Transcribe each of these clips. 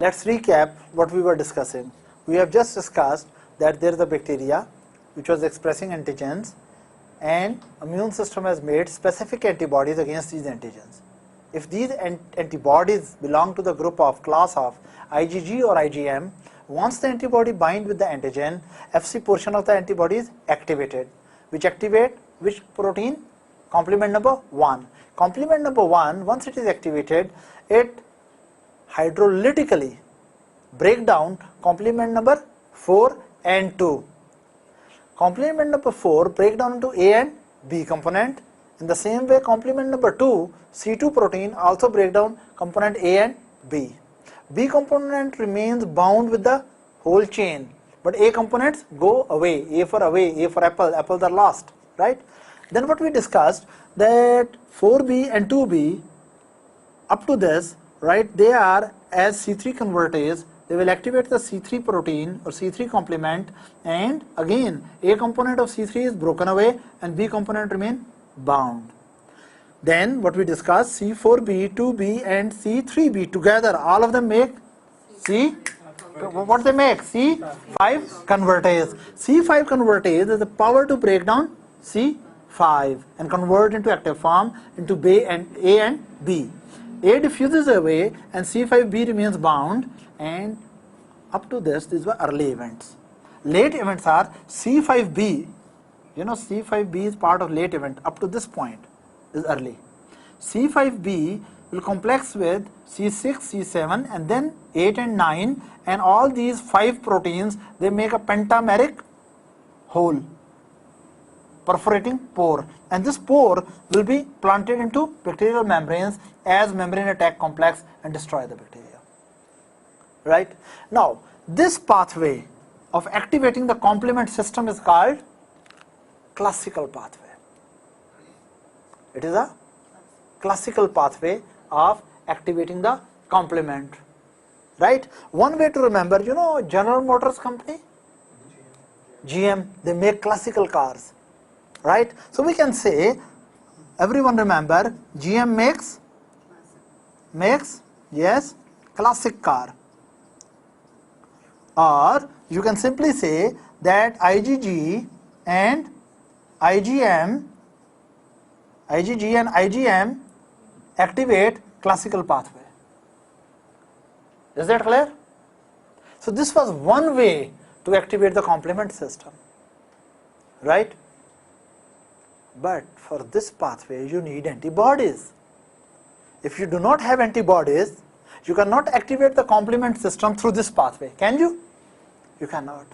Let's recap what we were discussing. We have just discussed that there is a bacteria which was expressing antigens, and immune system has made specific antibodies against these antigens. If these antibodies belong to the group of class of IgG or IgM, once the antibody bind with the antigen, Fc portion of the antibody is activated. Which activate which protein? Complement number 1. Complement number 1, once it is activated, it hydrolytically break down complement number 4 and 2. Complement number 4 break down into A and B component. In the same way, complement number 2, C2 protein, also break down component A and B. B component remains bound with the whole chain, but A components go away. A for apple, apples are lost, right? Then what we discussed, that 4B and 2B, up to this, right, they are as C3 convertase, they will activate the C3 protein or C3 complement, and again A component of C3 is broken away and B component remain bound. Then what we discussed, C4B, 2B and C3B together, all of them make what they make? C5 convertase. C5 convertase is the power to break down C5 and convert into active form into A and B. A diffuses away and C5B remains bound, and up to this, these were early events. Late events are C5B. You know, C5B is part of late event. Up to this point is early. C5B will complex with C6, C7 and then 8 and 9, and all these 5 proteins, they make a pentameric hole, perforating pore, and this pore will be planted into bacterial membranes as membrane attack complex and destroy the bacteria. Right? Now, this pathway of activating the complement system is called classical pathway. It is a classical pathway of activating the complement. Right? One way to remember, you know, General Motors company, GM, they make classical cars. Right? So we can say, everyone remember, GM makes, yes, classic car. Or you can simply say that IgG and IgM activate classical pathway. Is that clear? So this was one way to activate the complement system, right? But for this pathway you need antibodies. If you do not have antibodies, you cannot activate the complement system through this pathway. Can you? You cannot.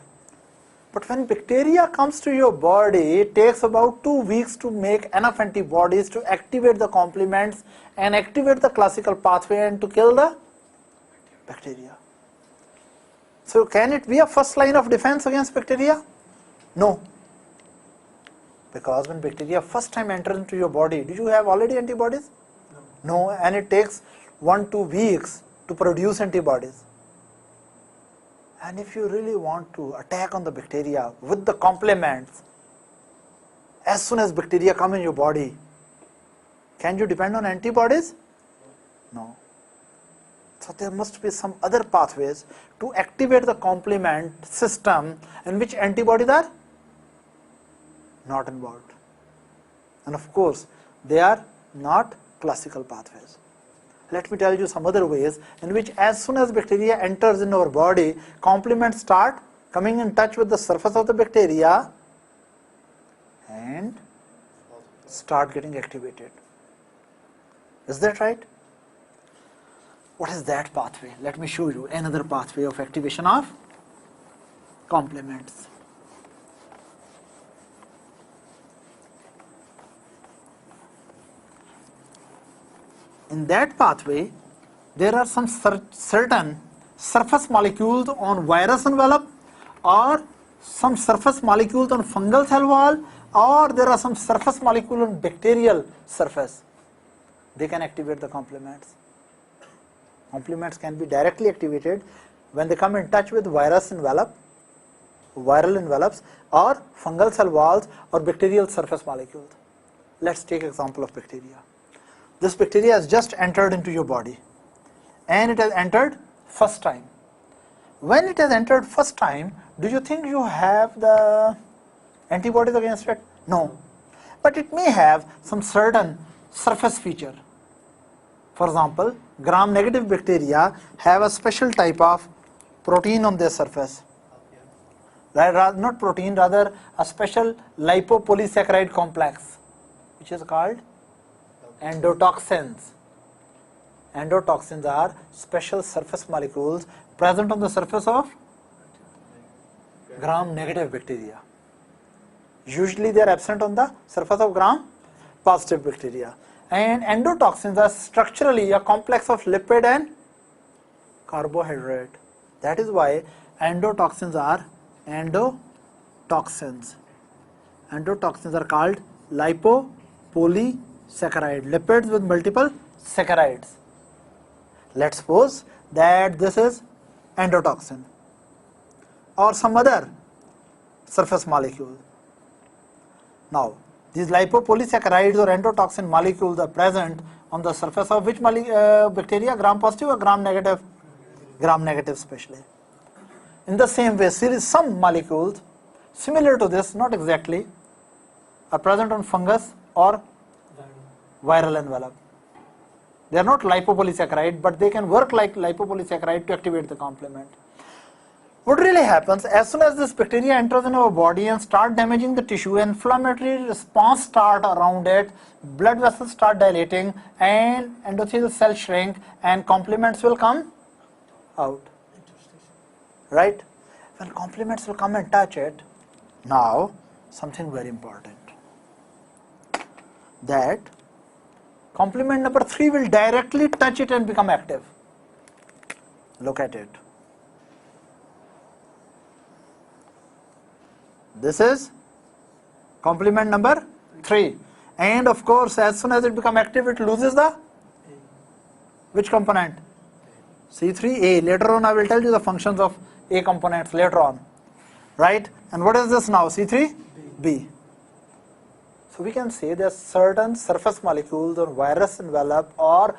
But when bacteria comes to your body, it takes about 2 weeks to make enough antibodies to activate the complements and activate the classical pathway and to kill the bacteria. So can it be a first line of defense against bacteria? No. Because when bacteria first time enters into your body, do you have already antibodies? No, and it takes 1-2 weeks to produce antibodies. And if you really want to attack on the bacteria with the complements, as soon as bacteria come in your body, can you depend on antibodies? No. So there must be some other pathways to activate the complement system in which antibodies are not involved. And of course, they are not classical pathways. Let me tell you some other ways in which as soon as bacteria enters in our body, complements start coming in touch with the surface of the bacteria and start getting activated. Is that right? What is that pathway? Let me show you another pathway of activation of complements. In that pathway, there are some certain surface molecules on virus envelope, or some surface molecules on fungal cell wall, or there are some surface molecules on bacterial surface. They can activate the complements. Complements can be directly activated when they come in touch with virus envelope, viral envelopes, or fungal cell walls, or bacterial surface molecules. Let's take example of bacteria. This bacteria has just entered into your body, and it has entered first time. When it has entered first time, do you think you have the antibodies against it? No. But it may have some certain surface feature. For example, gram-negative bacteria have a special type of protein on their surface. Not protein, rather a special lipopolysaccharide complex, which is called endotoxins. Endotoxins are special surface molecules present on the surface of gram-negative bacteria. Usually they are absent on the surface of gram-positive bacteria. And endotoxins are structurally a complex of lipid and carbohydrate. That is why endotoxins are endotoxins. Endotoxins are called lipopolysaccharide, lipids with multiple saccharides. Let's suppose that this is endotoxin or some other surface molecule. Now, these lipopolysaccharides or endotoxin molecules are present on the surface of which bacteria? Gram-positive or gram-negative? Gram-negative especially. In the same way, some molecules similar to this, not exactly, are present on fungus or viral envelope. They are not lipopolysaccharide, but they can work like lipopolysaccharide to activate the complement. What really happens, as soon as this bacteria enters in our body and start damaging the tissue, inflammatory response start around it, blood vessels start dilating, and endothelial cells shrink, and complements will come out. Right? When complements will come and touch it, now something very important, that complement number 3 will directly touch it and become active. Look at it. This is complement number 3, and of course as soon as it becomes active it loses the which component? C3A. Later on I will tell you the functions of A components later on, right? And what is this now? C3B. So we can say there are certain surface molecules on virus envelope or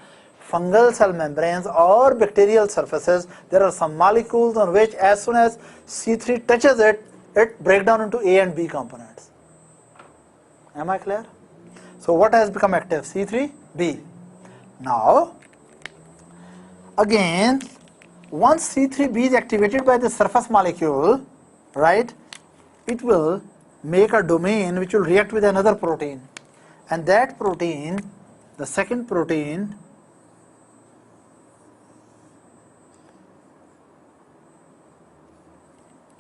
fungal cell membranes or bacterial surfaces. There are some molecules on which as soon as C3 touches it, it breaks down into A and B components. Am I clear? So what has become active? C3B. Now, again, once C3B is activated by the surface molecule, right, it will make a domain which will react with another protein. And that protein, the second protein,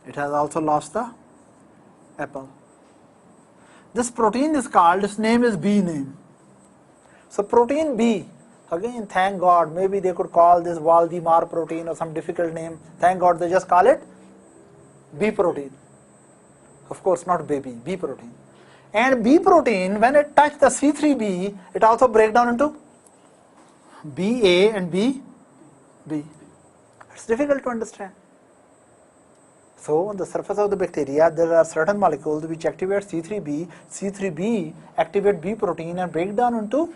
it has also lost the apple. This protein is called, its name is B name. So protein B, again thank God, maybe they could call this Waldemar protein or some difficult name. Thank God they just call it B protein. Of course not baby, B protein. And B protein, when it touches the C3B, it also breaks down into BA and B. It's difficult to understand. So on the surface of the bacteria, there are certain molecules which activate C3B. C3B activate B protein and break down into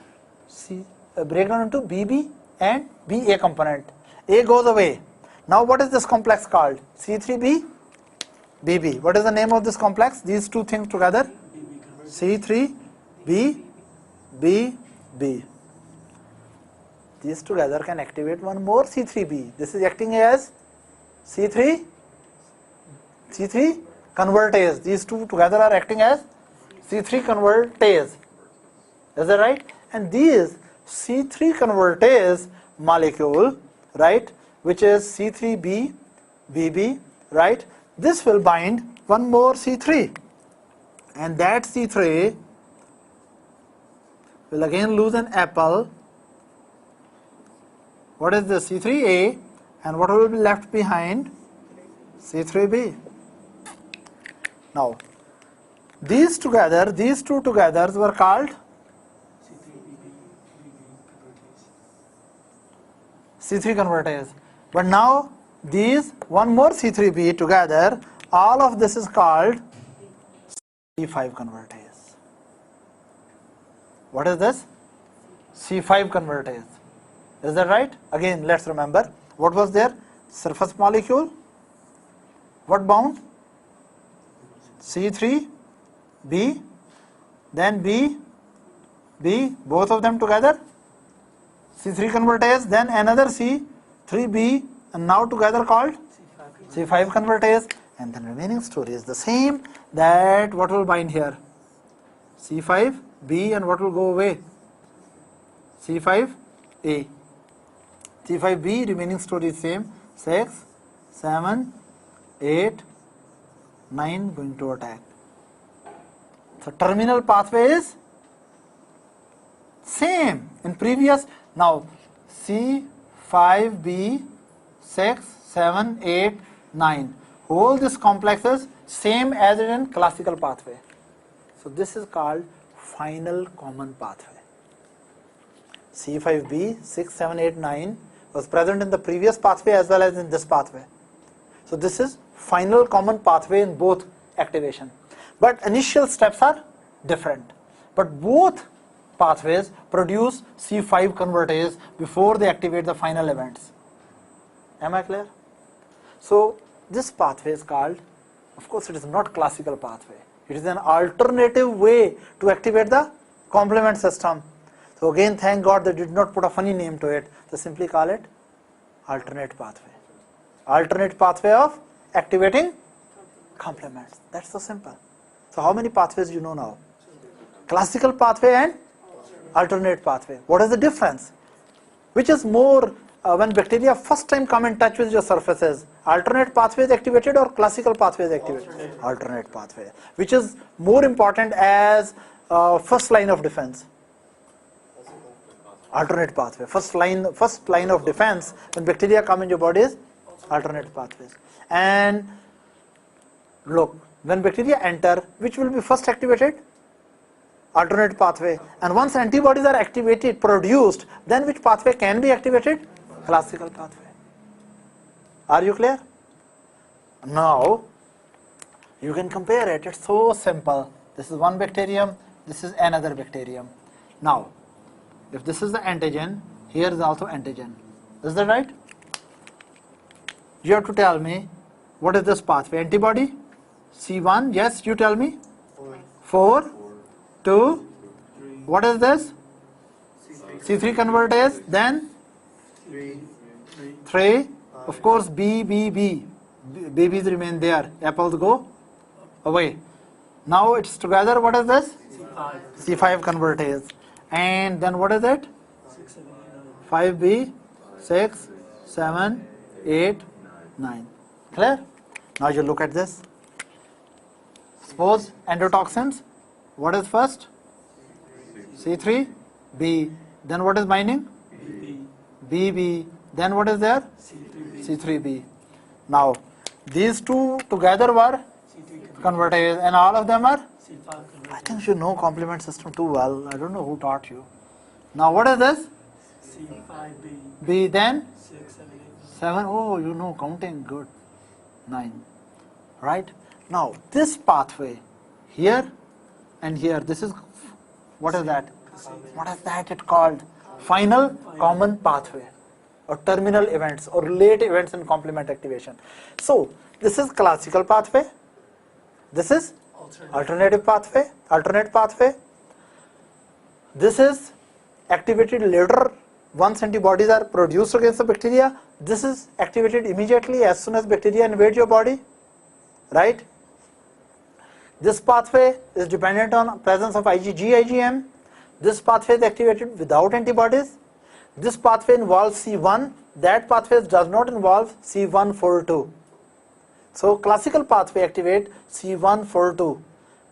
BB and BA component. A goes away. Now what is this complex called? C3B, BB. What is the name of this complex? These two things together. C3B, BB. These together can activate one more C3B. This is acting as C3 convertase. These two together are acting as C3 convertase. Is that right? And these C3 convertase molecule, right, which is C3B, BB, right, this will bind one more C3. And that C3 will again lose an apple. What is this? C3A. And what will be left behind? C3B. Now, these two together were called C3 convertase. But now, these one more C3B together, all of this is called C5 convertase. What is this? C5 convertase. Is that right? Again, let's remember. What was there? surface molecule. What bound? C3B, then B, both of them together, C3 convertase, then another C3B, and now together called C5 convertase, and then remaining story is the same. That what will bind here? C5B, and what will go away? C5A. C5B, remaining story is same. 6, 7, 8, 9 going to attack. So terminal pathway is same in previous. Now C5B, 6, 7, 8, 9. All this complex is same as in classical pathway. So this is called final common pathway. C5B, 6, 7, 8, 9 was present in the previous pathway as well as in this pathway. So this is final common pathway in both activation. But initial steps are different. But both pathways produce C5 convertase before they activate the final events. Am I clear? So this pathway is called, of course it is not classical pathway. It is an alternative way to activate the complement system. So again, thank God they did not put a funny name to it. They simply call it alternate pathway. Alternate pathway of activating complements. That's so simple. So how many pathways you know now? Classical pathway and alternate pathway. What is the difference? Which is more when bacteria first time come in touch with your surfaces? Alternate pathway is activated or classical pathway is activated? Alternate pathway. Which is more important as first line of defense? Alternate pathway. First line of defense when bacteria come in your body is alternate pathways. And look, when bacteria enter, which will be first activated? Alternate pathway. And once antibodies are activated, produced, then which pathway can be activated? Classical pathway. Are you clear? Now, you can compare it. It's so simple. This is one bacterium, this is another bacterium. Now, if this is the antigen, here is also antigen. Is that right? You have to tell me, what is this pathway? Antibody? C1, yes, you tell me. 4, 2, what is this? C3 convertase, then 3, of course B. Babies remain there, apples go away. Now it's together, what is this? C5 convertase. And then what is it? 5B, 6, 7, 8, 9. Clear? Now you look at this. Suppose endotoxins, what is first? C3, B. Then what is binding? BB. Then what is there? C3B. Now, these two together were convertase, and all of them are? I think you know complement system too well. I don't know who taught you. Now, what is this? C5B. B, then? 6, 7, 8. 7. Oh, you know counting. Good. 9. Right? Now, this pathway, here and here, this is, what is that? What is that it called? Final common pathway, or terminal events, or late events in complement activation. So, this is classical pathway. This is alternate pathway. This is activated later once antibodies are produced against the bacteria. This is activated immediately as soon as bacteria invade your body, right? This pathway is dependent on presence of IgG/IgM. This pathway is activated without antibodies. This pathway involves C1. That pathway does not involve C142. So classical pathway activate C142,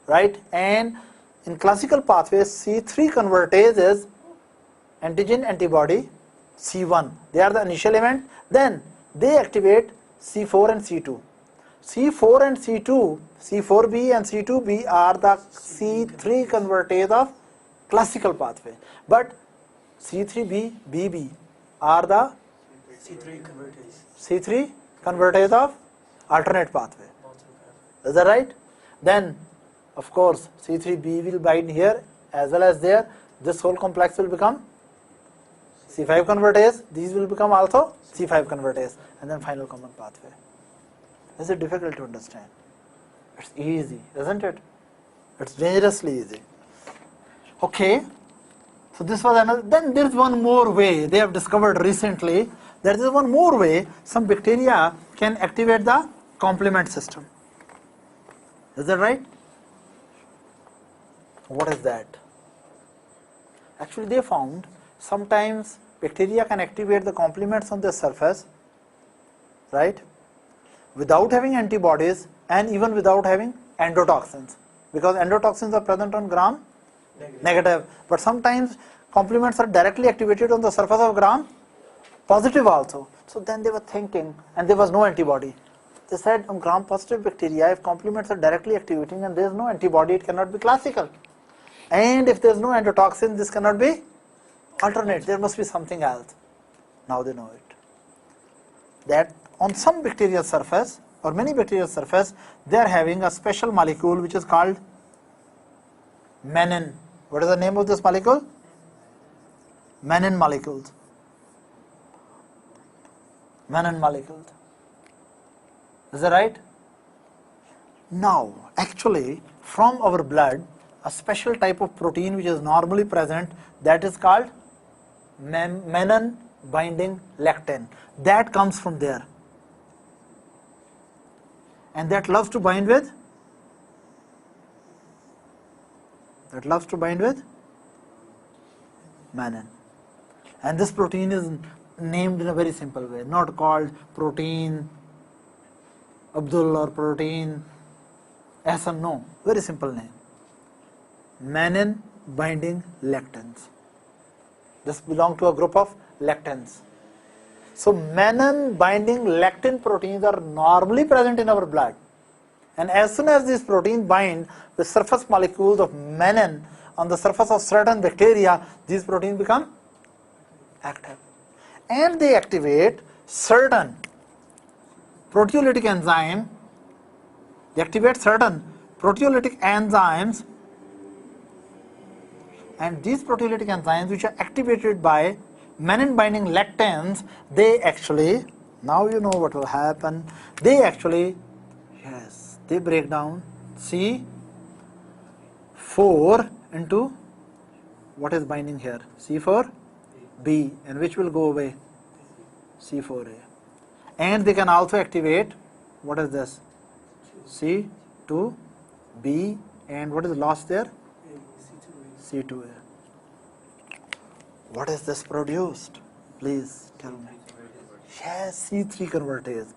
right? And in classical pathways, C3 convertase is antigen antibody C1. They are the initial event. Then they activate C4 and C2. C4 and C2, C4b and C2b are the C3 convertase of classical pathway. But C3b, BB are the C3 convertase of alternate pathway. Is that right? Then, of course, C3b will bind here as well as there. This whole complex will become C5 convertase, these will become also C5 convertase, and then final common pathway. Is it difficult to understand? It's easy, isn't it? It's dangerously easy. Okay, so this was another. Then there is one more way they have discovered recently. There is one more way some bacteria can activate the complement system. Is that right? What is that? Actually, they found sometimes bacteria can activate the complements on the surface, right, without having antibodies and even without having endotoxins, because endotoxins are present on gram negative, but sometimes complements are directly activated on the surface of gram positive also. So then they were thinking, and there was no antibody. They said on gram positive bacteria, if complements are directly activating and there is no antibody, it cannot be classical. And if there is no endotoxin, this cannot be alternate. There must be something else. Now they know it. That on some bacterial surface or many bacterial surface, they are having a special molecule which is called menin. What is the name of this molecule? Menin molecules. Menin molecules. Is that right? Now, actually, from our blood, a special type of protein which is normally present, that is called menin binding lectin. That comes from there. And that loves to bind with? That loves to bind with menin. And this protein is named in a very simple way, not called protein Abdul or protein Ahsan, no, very simple name. Menin binding lectins. This belongs to a group of lectins. So menin binding lectin proteins are normally present in our blood. And as soon as these proteins bind with surface molecules of menin on the surface of certain bacteria, these proteins become active. And they activate certain proteolytic enzyme. They activate certain proteolytic enzymes, and these proteolytic enzymes which are activated by menin binding lectins, they actually, now you know what will happen, they actually, yes, they break down C4 into what is binding here, C4b, and which will go away, C4a. And they can also activate, what is this, C2b, and what is lost there, C2a. What is this produced? Please tell me. Yes, C3 convertase,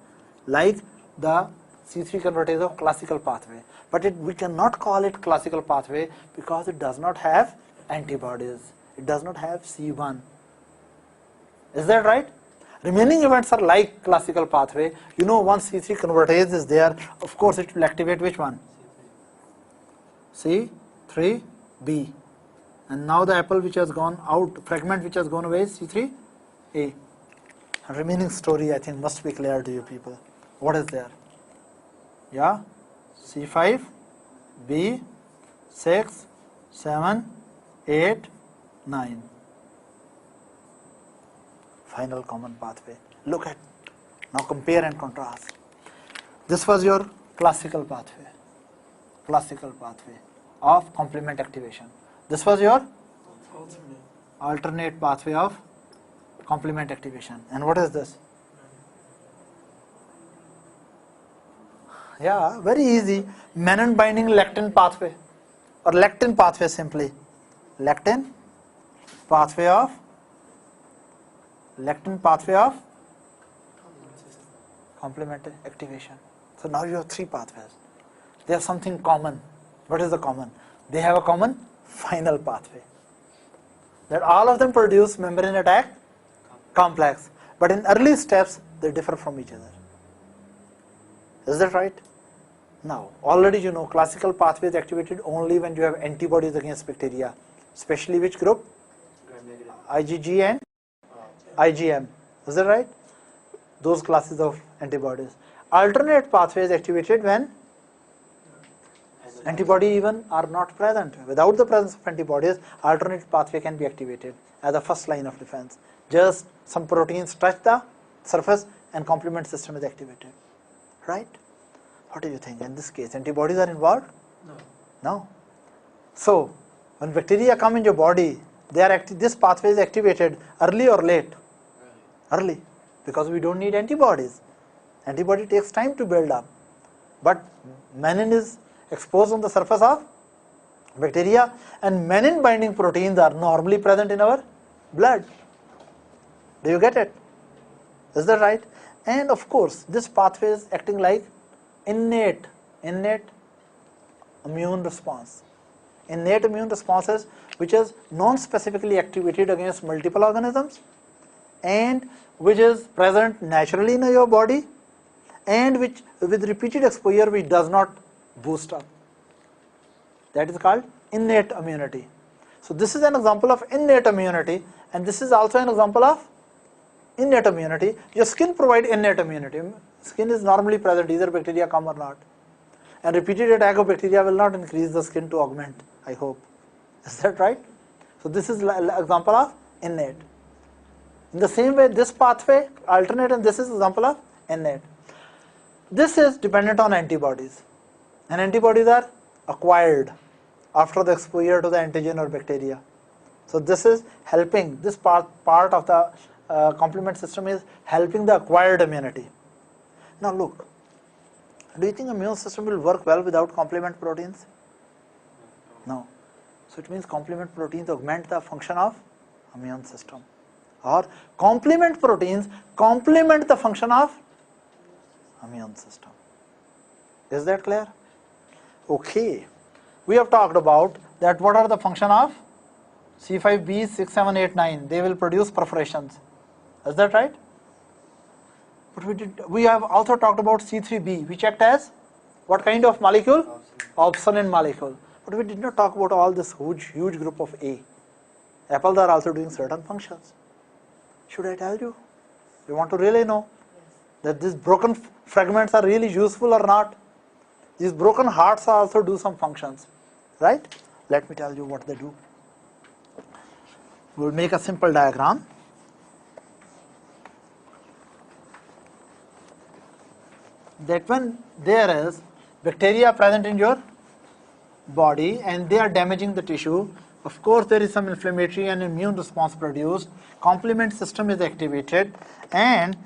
like the C3 convertase of classical pathway. But we cannot call it classical pathway because it does not have antibodies. It does not have C1. Is that right? Remaining events are like classical pathway. You know, once C3 convertase is there, of course it will activate which one? C3b. And now the apple which has gone out, fragment which has gone away is C3a. And remaining story I think must be clear to you people. What is there? Yeah, C5, B, 6, 7, 8, 9. Final common pathway. Look at, now compare and contrast. This was your classical pathway of complement activation. This was your alternate pathway of complement activation. And what is this? Yeah, very easy. Menin binding lectin pathway, or lectin pathway simply. Lectin pathway of complement activation. So now you have three pathways. They have something common. What is the common? They have a common final pathway. That all of them produce membrane attack complex. But in early steps, they differ from each other. Is that right? Now, already you know classical pathway is activated only when you have antibodies against bacteria. Especially which group? IgG and IgM. Is that right? Those classes of antibodies. Alternate pathway is activated when antibody even are not present. Without the presence of antibodies, alternate pathway can be activated as a first line of defense. just some proteins touch the surface and complement system is activated, right? What do you think? In this case, antibodies are involved? No. No. So, when bacteria come in your body, this pathway is activated early or late? Early, because we don't need antibodies. Antibody takes time to build up. But menin is exposed on the surface of bacteria, and menin binding proteins are normally present in our blood. Do you get it? Is that right? And of course, this pathway is acting like innate immune response. Innate immune responses which is non-specifically activated against multiple organisms and which is present naturally in your body and which with repeated exposure which does not boost up. That is called innate immunity. So this is an example of innate immunity, and this is also an example of innate immunity. Your skin provides innate immunity. Skin is normally present, either bacteria come or not. And repeated attack of bacteria will not increase the skin to augment, I hope. Is that right? So this is an example of innate. In the same way, this pathway, alternate, and this is example of innate. This is dependent on antibodies. And antibodies are acquired after the exposure to the antigen or bacteria. So this is helping, this part of the complement system is helping the acquired immunity. Now look, do you think the immune system will work well without complement proteins? No. So it means complement proteins augment the function of immune system, or complement proteins complement the function of immune system. Is that clear? Okay. We have talked about that what are the function of C5b, 6, 7, 8, 9. They will produce perforations. Is that right? But we have also talked about C3b, which act as what kind of molecule? Opsonine molecule. But we did not talk about all this huge group of A. Apples are also doing certain functions. Should I tell you? You want to really know that these broken fragments are really useful or not? These broken hearts also do some functions, right? Let me tell you what they do. We'll make a simple diagram. That when there is bacteria present in your body and they are damaging the tissue, of course there is some inflammatory and immune response produced, complement system is activated, and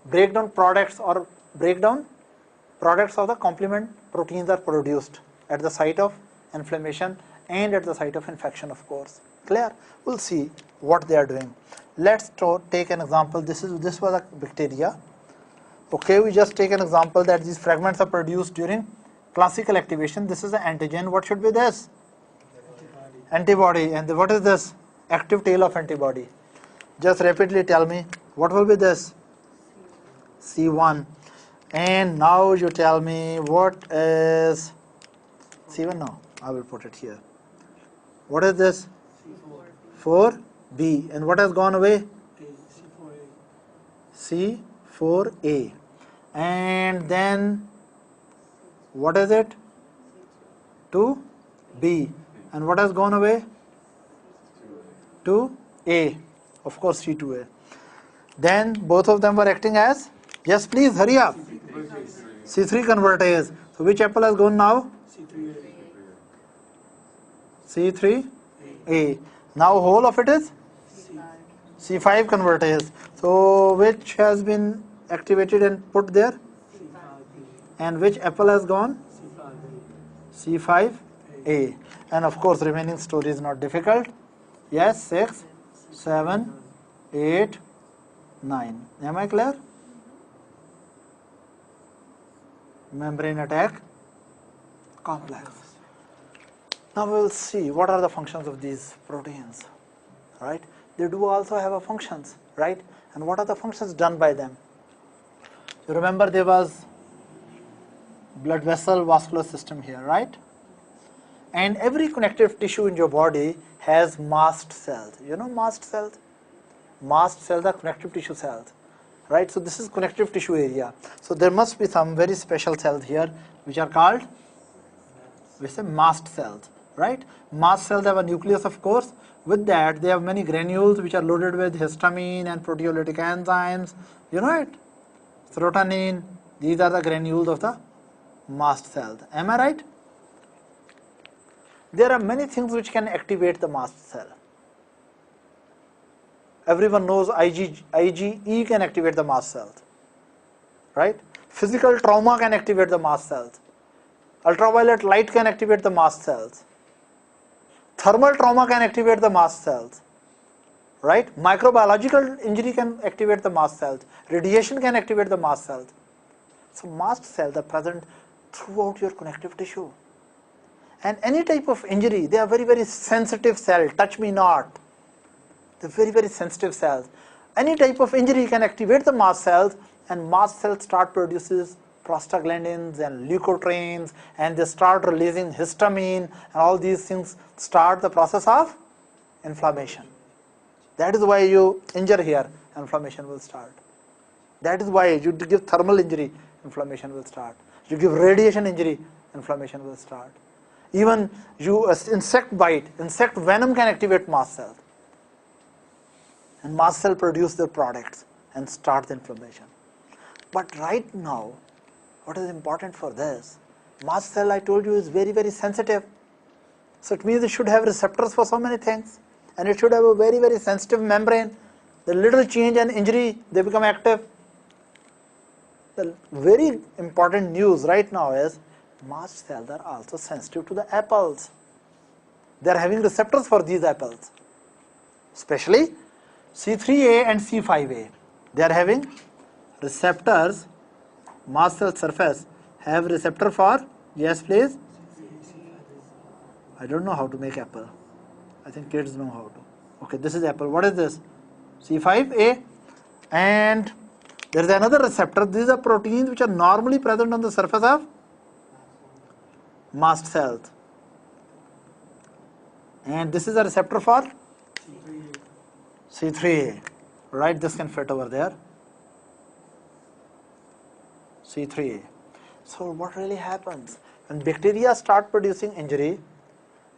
breakdown products of the complement proteins are produced at the site of inflammation and at the site of infection, of course. Clear? We'll see what they are doing. Let's take an example. This was a bacteria. Okay, we just take an example that these fragments are produced during classical activation. This is the antigen. What should be this? Antibody. And what is this? Active tail of antibody. Just rapidly tell me, what will be this? C1. And now you tell me what is C1? No, I will put it here. What is this? C4. 4B. And what has gone away? C4A. C4A. And then what is it? 2B. And what has gone away? 2A. Of course, C2A. Then both of them were acting as, yes please hurry up, C3 convertase. So which apple has gone now? C3A. C3A. Now whole of it is C5 convertase. So which has been activated and put there? C5B. And which apple has gone? C5A. C5A. And of course remaining story is not difficult. Yes, 6, 7, 8, 9. Am I clear? Membrane attack complex. Now we will see what are the functions of these proteins, right? They do also have a functions, right? And what are the functions done by them? You remember there was blood vessel vascular system here, right? And every connective tissue in your body has mast cells. You know mast cells? Mast cells are connective tissue cells, right? So this is connective tissue area. So there must be some very special cells here which are called, we say, mast cells, right? Mast cells have a nucleus, of course, With that, they have many granules which are loaded with histamine and proteolytic enzymes. You know it? Serotonin. These are the granules of the mast cells. Am I right? There are many things which can activate the mast cell. Everyone knows IgE can activate the mast cells, right? Physical trauma can activate the mast cells. Ultraviolet light can activate the mast cells. Thermal trauma can activate the mast cells, right? Microbiological injury can activate the mast cells. Radiation can activate the mast cells. So mast cells are present throughout your connective tissue. And any type of injury, they are very, very sensitive cells. Touch me not. They're very, very sensitive cells. Any type of injury can activate the mast cells, and mast cells start produces prostaglandins and leukotrienes, and they start releasing histamine, and all these things start the process of inflammation. That is why you injure here, inflammation will start. That is why you give thermal injury, inflammation will start. You give radiation injury, inflammation will start. Even you insect bite, insect venom can activate mast cells. And mast cell produce their products and start the inflammation. But right now, what is important for this? Mast cell, I told you, is very, very sensitive. So it means it should have receptors for so many things. And it should have a very, very sensitive membrane. The little change and injury, they become active. The very important news right now is mast cells are also sensitive to the apples. They are having receptors for these apples, especially C3A and C5A. They are having receptors. Mast cell surface have receptor for, yes please. I don't know how to make apple. I think kids know how to. Okay, this is apple. What is this? C5A. And there is another receptor. These are proteins which are normally present on the surface of mast cells. And this is a receptor for C3A. Right, this can fit over there. C3A. So what really happens? When bacteria start producing injury,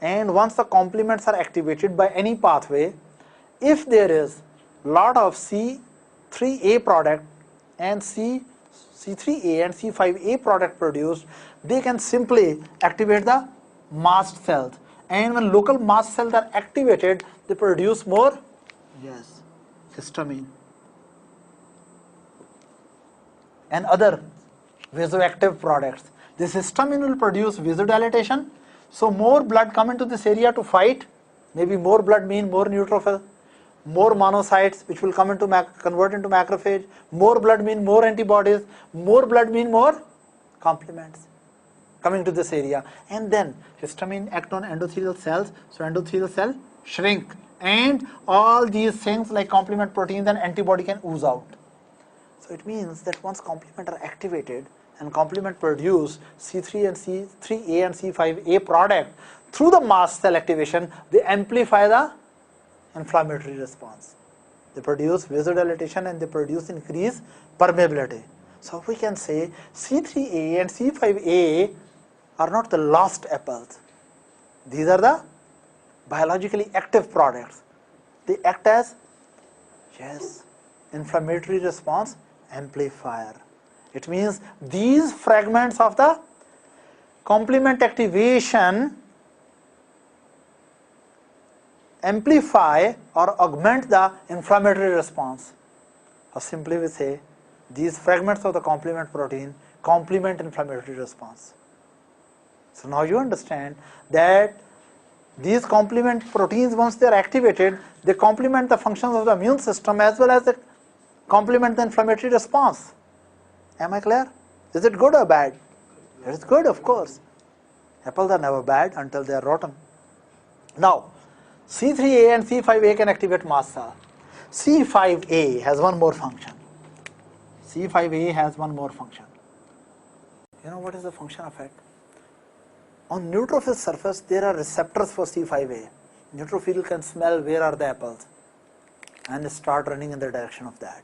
and once the complements are activated by any pathway, if there is lot of C3A product and C3A and C5A product produced, they can simply activate the mast cells. And when local mast cells are activated, they produce more, yes, histamine and other vasoactive products. This histamine will produce vasodilatation, so more blood come into this area to fight. Maybe more blood mean more neutrophil, more monocytes which will come into convert into macrophage. More blood mean more antibodies. More blood mean more complements coming to this area. And then histamine act on endothelial cells, so endothelial cell shrink, and all these things like complement proteins and antibody can ooze out. So it means that once complement are activated and complement produce C3 and C3A and C5A product, through the mast cell activation, they amplify the inflammatory response. They produce vasodilatation and they produce increased permeability. So we can say C3A and C5A are not the lost apples. These are the biologically active products. They act as, yes, inflammatory response amplifier. It means these fragments of the complement activation amplify or augment the inflammatory response. Or simply we say, these fragments of the complement protein complement inflammatory response. So now you understand that these complement proteins, once they are activated, they complement the functions of the immune system as well as they complement the inflammatory response. Am I clear? Is it good or bad? It is good, of course. Apples are never bad until they are rotten. Now, C3A and C5A can activate mast cell. C5A has one more function. C5A has one more function. You know what is the function of it? On neutrophil surface, there are receptors for C5A. Neutrophil can smell where are the apples and start running in the direction of that.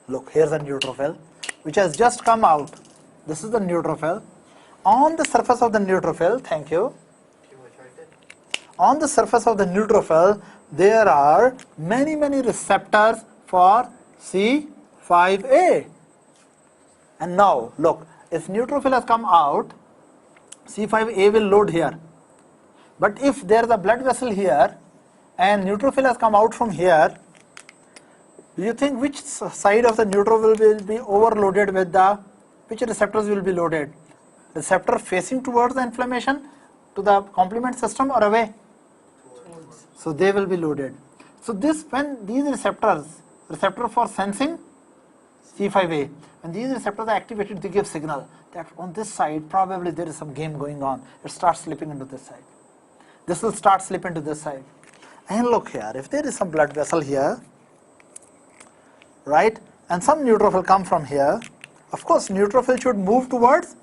Look, here's a neutrophil which has just come out. This is the neutrophil. On the surface of the neutrophil, thank you. on the surface of the neutrophil, there are many receptors for C5a. And now look, if neutrophil has come out, C5a will load here. But if there is a blood vessel here and neutrophil has come out from here, do you think which side of the neutrophil will be overloaded with which receptors will be loaded? Receptor facing towards the inflammation to the complement system or away? So they will be loaded. So when these receptor for sensing C5a, when these receptors are activated, they give signal that on this side probably there is some game going on. It starts slipping into this side. This will start slipping to this side. And look here, if there is some blood vessel here, right, and some neutrophil come from here, of course neutrophil should move towards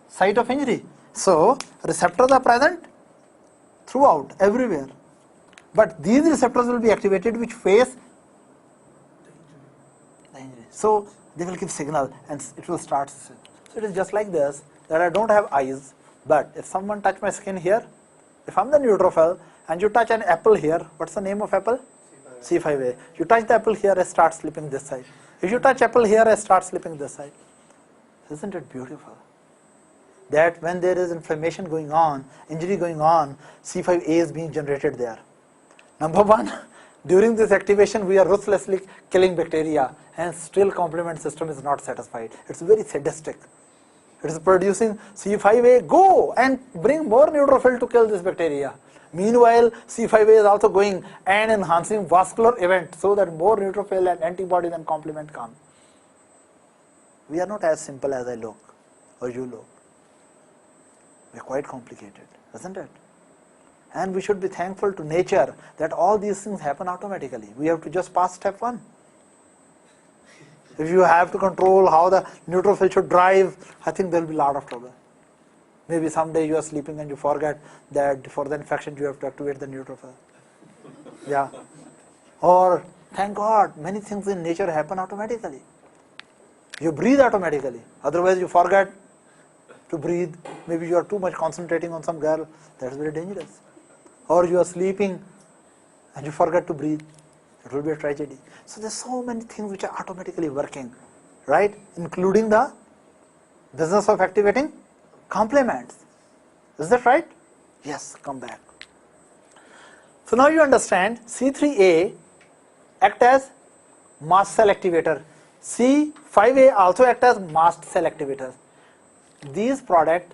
site of injury. So receptors are present throughout, everywhere. But these receptors will be activated which face the injury. So they will give signal and it will start. So it is just like this, that I don't have eyes, but if someone touch my skin here, if I'm the neutrophil and you touch an apple here, what's the name of apple? C5a. You touch the apple here, it starts slipping this side. If you touch apple here, it starts slipping this side. Isn't it beautiful? That when there is inflammation going on, injury going on, C5a is being generated there. Number one, during this activation, we are ruthlessly killing bacteria, and still complement system is not satisfied. It's very sadistic. It is producing C5a, go and bring more neutrophil to kill this bacteria. Meanwhile, C5a is also going and enhancing vascular event so that more neutrophil and antibodies and complement come. We are not as simple as I look or you look. We are quite complicated, isn't it? And we should be thankful to nature that all these things happen automatically. We have to just pass step 1. If you have to control how the neutrophil should drive, I think there will be a lot of trouble. Maybe someday you are sleeping and you forget that for the infection you have to activate the neutrophil. Yeah. Or, thank God, many things in nature happen automatically. You breathe automatically. Otherwise you forget to breathe. Maybe you are too much concentrating on some girl. That's very dangerous. Or you are sleeping and you forget to breathe. It will be a tragedy. So there's so many things which are automatically working, right? Including the business of activating complements. Is that right? Yes, come back. So now you understand C3a act as mast cell activator. C5a also act as mast cell activators. These products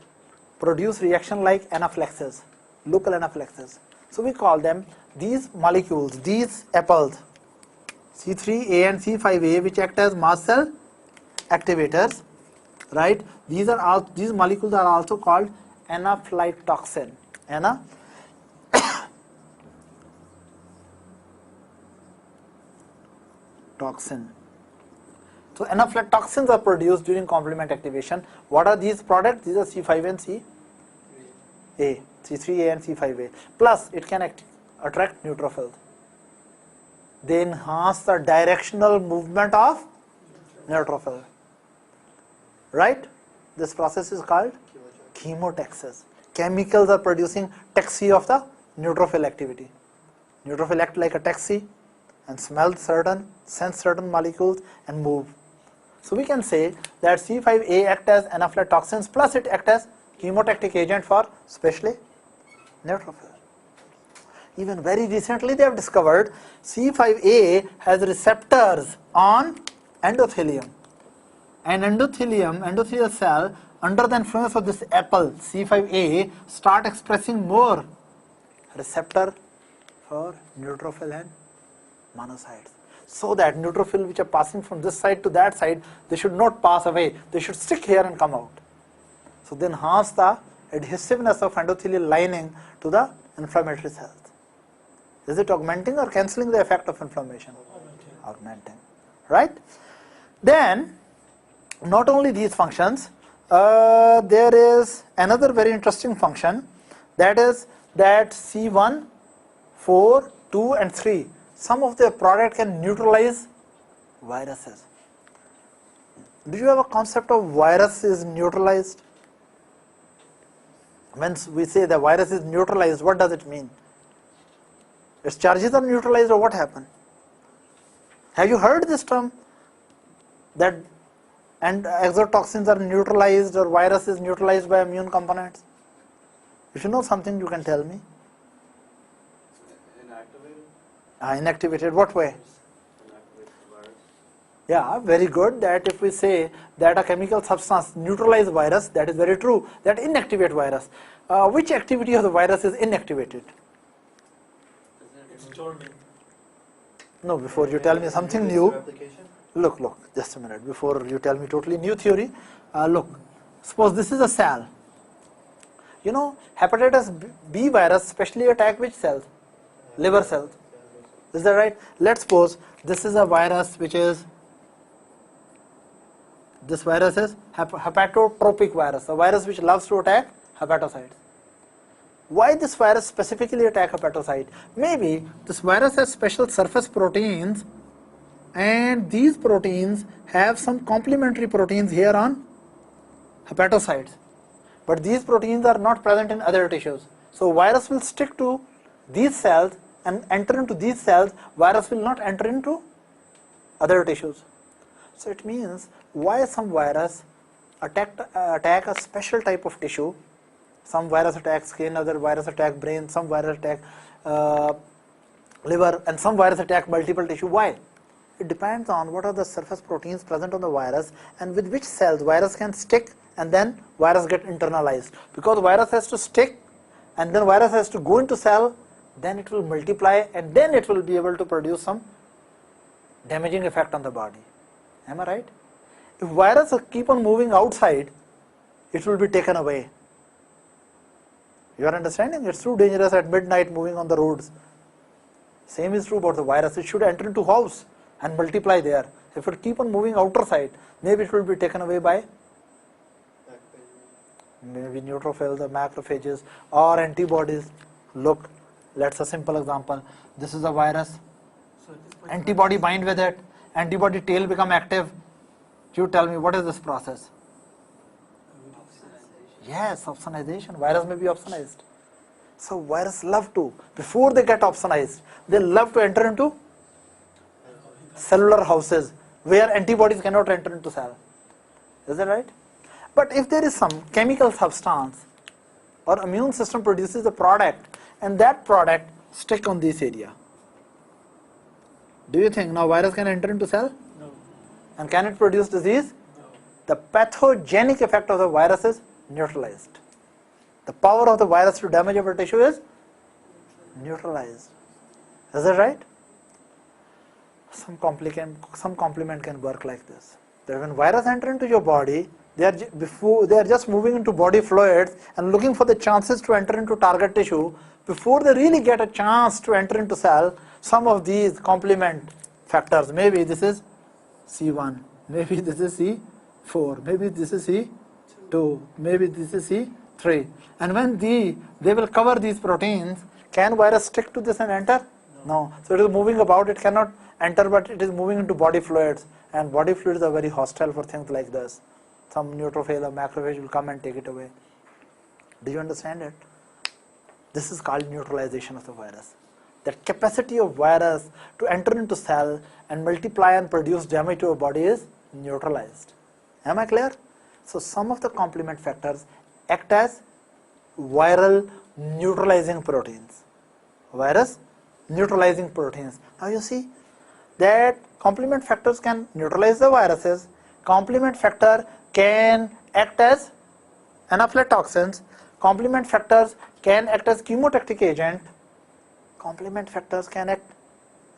produce reaction like anaphylaxis, local anaphylaxis. So we call them these molecules, these apples, C3a and C5a, which act as mast cell activators, right? These molecules are also called anaphytoxin. Toxin. So anaphytoxins are produced during complement activation. What are these products? These are C5 and C3a and C5a. Plus it can attract neutrophils. They enhance the directional movement of neutrophil. Right? This process is called chemotaxis. Chemicals are producing taxi of the neutrophil activity. Neutrophil act like a taxi and smell certain, sense certain molecules and move. So we can say that C5a act as anaphytoxins plus it act as chemotactic agent for especially neutrophil. Even very recently they have discovered C5a has receptors on endothelium. And endothelial cell under the influence of this apple C5a start expressing more receptor for neutrophil and monocytes. So that neutrophil which are passing from this side to that side, they should not pass away. They should stick here and come out. So they enhance the adhesiveness of endothelial lining to the inflammatory cells. Is it augmenting or cancelling the effect of inflammation? Augmenting. Right? Then, not only these functions, there is another very interesting function, that is that C1, 4, 2 and 3, some of their product can neutralize viruses. Do you have a concept of virus is neutralized? When we say the virus is neutralized, what does it mean? Its charges are neutralized, or what happened? Have you heard this term? That and exotoxins are neutralized, or virus is neutralized by immune components? If you know something, you can tell me. Inactivated. Inactivated, what way? Inactivates the virus. Yeah, very good. That if we say that a chemical substance neutralizes virus, that is very true. That inactivate virus. Which activity of the virus is inactivated? It's dormant. No, before you tell me something new. Replication. Look, just a minute. Before you tell me totally new theory, look. Suppose this is a cell. You know, hepatitis B virus specially attack which cells? Liver cells. Is that right? Let's suppose this is a virus which is, this virus is hepatotropic virus, a virus which loves to attack hepatocytes. Why this virus specifically attack hepatocyte? Maybe this virus has special surface proteins, and these proteins have some complementary proteins here on hepatocytes. But these proteins are not present in other tissues. So virus will stick to these cells and enter into these cells. Virus will not enter into other tissues. So it means why some virus attack a special type of tissue. Some virus attack skin, other virus attack brain, some virus attack liver, and some virus attack multiple tissue. Why? It depends on what are the surface proteins present on the virus and with which cells virus can stick, and then virus get internalized. Because virus has to stick and then virus has to go into cell, then it will multiply, and then it will be able to produce some damaging effect on the body. Am I right? If virus keep on moving outside, it will be taken away. You are understanding? It's too dangerous at midnight moving on the roads. Same is true about the virus. It should enter into house and multiply there. If it keep on moving outer side, maybe it will be taken away by maybe neutrophils or macrophages or antibodies. Look, let's a simple example. This is a virus. Antibody bind with it. Antibody tail become active. You tell me, what is this process? Yes, opsonization. Virus may be opsonized. So virus love to, before they get opsonized, they love to enter into cellular houses where antibodies cannot enter into cell. Is that right? But if there is some chemical substance or immune system produces a product and that product stick on this area, do you think now virus can enter into cell? No. And can it produce disease? No. The pathogenic effect of the virus is neutralized. The power of the virus to damage our tissue is neutralized. Is that right? Some complement can work like this. That when virus enter into your body, they are just moving into body fluids and looking for the chances to enter into target tissue. Before they really get a chance to enter into cell, some of these complement factors, maybe this is C1, maybe this is C4, maybe this is C2, maybe this is C3. And when they will cover these proteins, can virus stick to this and enter? No. So it is moving about, it cannot enter, but it is moving into body fluids, and body fluids are very hostile for things like this. Some neutrophil or macrophage will come and take it away. Do you understand it? This is called neutralization of the virus. That capacity of virus to enter into cell and multiply and produce damage to a body is neutralized. Am I clear? So some of the complement factors act as viral neutralizing proteins. Virus neutralizing proteins. Now you see that complement factors can neutralize the viruses. Complement factor can act as anaphylaxis. Complement factors can act as chemotactic agent. Complement factors can act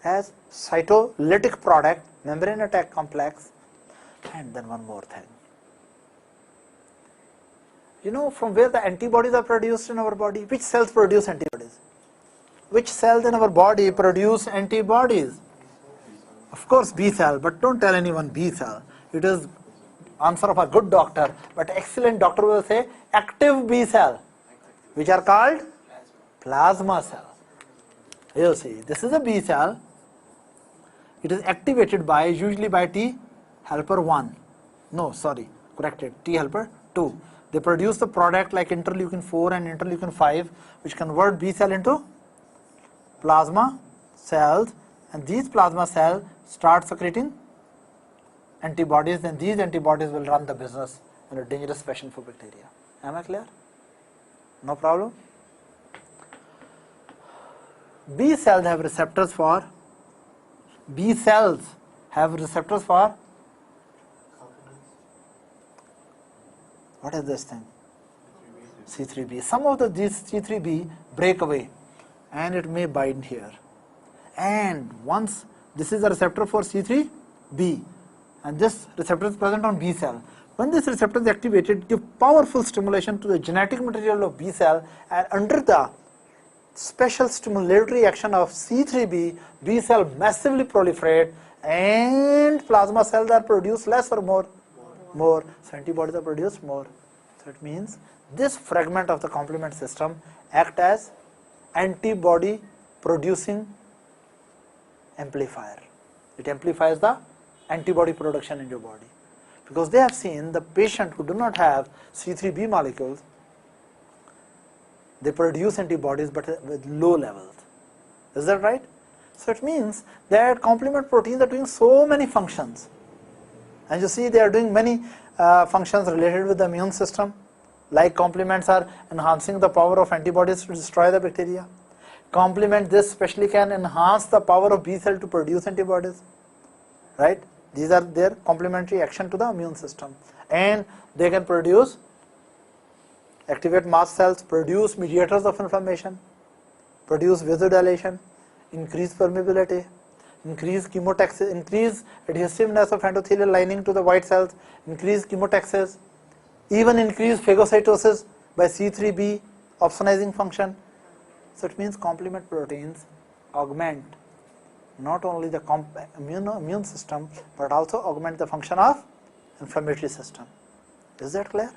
as cytolytic product, membrane attack complex. And then one more thing. You know from where the antibodies are produced in our body? Which cells produce antibodies? Which cells in our body produce antibodies? Of course B cell, but don't tell anyone B cell. It is answer of a good doctor, but excellent doctor will say active B cell, which are called plasma cell. You see, this is a B cell. It is activated by, usually by T helper 1. No, sorry, corrected, T helper 2. They produce the product like interleukin 4 and interleukin 5, which convert B cell into plasma cells, and these plasma cells start secreting antibodies, and these antibodies will run the business in a dangerous fashion for bacteria. Am I clear? No problem? B cells have receptors for what is this thing? C3b. Some of these C3b break away and it may bind here. And once this is a receptor for C3b, and this receptor is present on B cell. When this receptor is activated, give powerful stimulation to the genetic material of B cell, and under the special stimulatory action of C3b, B cell massively proliferate and plasma cells are produced less or more? More. So antibodies are produced more. So it means this fragment of the complement system act as antibody producing amplifier. It amplifies the antibody production in your body, because they have seen the patient who do not have C3b molecules, they produce antibodies but with low levels. Is that right? So it means that complement proteins are doing so many functions, and you see they are doing many functions related with the immune system, like complements are enhancing the power of antibodies to destroy the bacteria. Complement this especially can enhance the power of B cell to produce antibodies, right? These are their complementary action to the immune system, and they can produce, activate mast cells, produce mediators of inflammation, produce vasodilation, increase permeability, increase chemotaxis, increase adhesiveness of endothelial lining to the white cells, increase chemotaxis, even increase phagocytosis by C3b opsonizing function. So it means complement proteins augment not only the immune system but also augment the function of inflammatory system. Is that clear?